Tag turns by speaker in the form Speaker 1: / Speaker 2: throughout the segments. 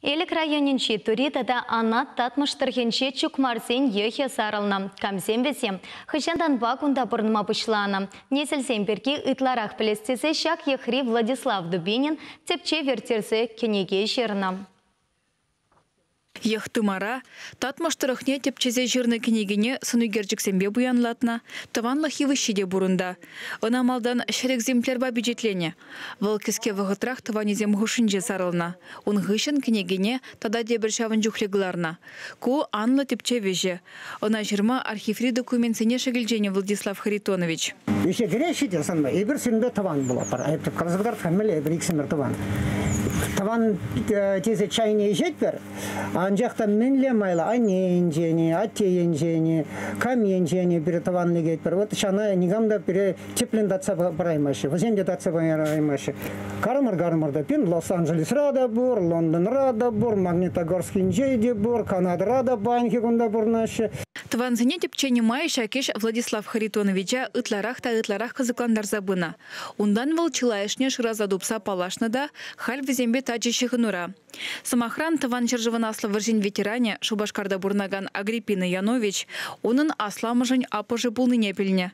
Speaker 1: Элек районинчи туритада анат татмыштырхенче чукмарсен ехе сарылна. Камсен бесем, хыщандан бакунда бұрныма бұшлана. Несілсен берге ытларах плестесе шак ехри Владислав Дубинин тепче вертерсе кенеге жерна.
Speaker 2: Яхтымара, татмаштырахне тепчезе жирны кенегене сынугерджіксенбе буянлатна, таванла хивыщеде бурында. Анамалдан шерекземплерба бюджетлене. Валкеске вағытрах таванезем хушынже сарылна. Он гышын кенегене тада дебіршавын жүхлегларна. Ку анла тепче веже. Она жирма архиври документсене шагилжене Владислав Харитонович.
Speaker 3: Еще грешите, санба, ебір сенбе таван была пара. Это казабдар фамилия ебір иксемер таван. Таван тезе чайне ежетпер, анжақта мінле майла аненжені, аттеенжені, каменжені бір таванлы кетпер. Вот шана негамда бір теплен датса бараймашы, вазенде датса бараймашы. Кармар-гармарда пен Лос-Анджелес рада бур, Лондон рада бур, Магнитогорский инжейде бур, Канада рада баньки гунда бур наши.
Speaker 2: Таванзыне тепчені май шакеш Владислав Харитоновича ытларах кызыкландар забына. Ундан выл чылайышне шыраза дупса палашнада, халь візембе таджище хынура. Самохран таван жыржывын аслы выржин ветеране Шубашкарда бурнаган Агриппина Янович, онын асламыжын апыжы булныне пелне.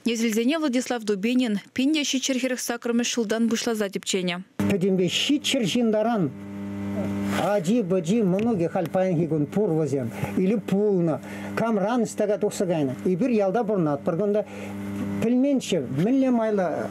Speaker 2: Незілзене Владислав Дубинин пинде щичерхерых сакрымы шулдан бушлаза тепчене.
Speaker 3: Педембе щичержиндаран. Ади-бади многих альпайнгигун пурвазен или пулна. Камран стага тухсагайна. И бир ялда бурнат. Паргонда пельменче, милле майла.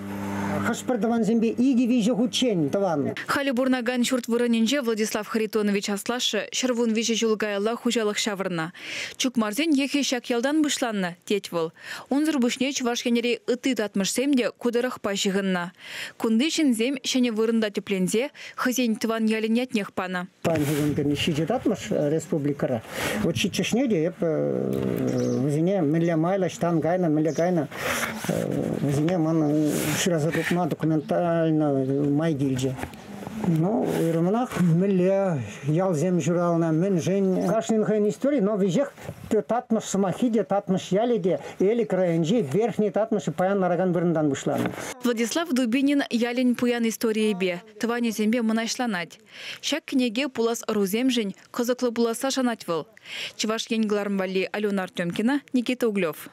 Speaker 3: Хашпардаван зембе иги вижу хучень таван.
Speaker 2: Хали бурнаган шурт выраненже Владислав Харитонович аслашы шырвун вижу жулгайла хужалых шавырна. Чукмарзен ехе шак ялдан бышланна, тетвыл. Онзыр бышне чувашкенери ыты татмышсемде кудырах пашығынна. Кундышын зем шене вырында теплензе, хызень тван ялинят нехпана.
Speaker 3: Панжығын берне шиже татмыш республикара. Вот чечешнеде еп візіне милля майла штан гайна, милля гайна. Візіне ман ширазату документально майгильже. Ну, и романах милля ялзем журална мен жень. Кашнин хайн истории, но вижех татмыш самахиде, татмыш ялиде, или краенжи, верхний татмыш паян нараган бұрындан бұшланы.
Speaker 2: Владислав Дубинин ялин пуян истории бе, твани зембе мынайшланать. Шак кнеге пулас рузем жень, козаклы буласа шанать выл. Чеваш янгларм вали Алена Артемкина, Никита Углев.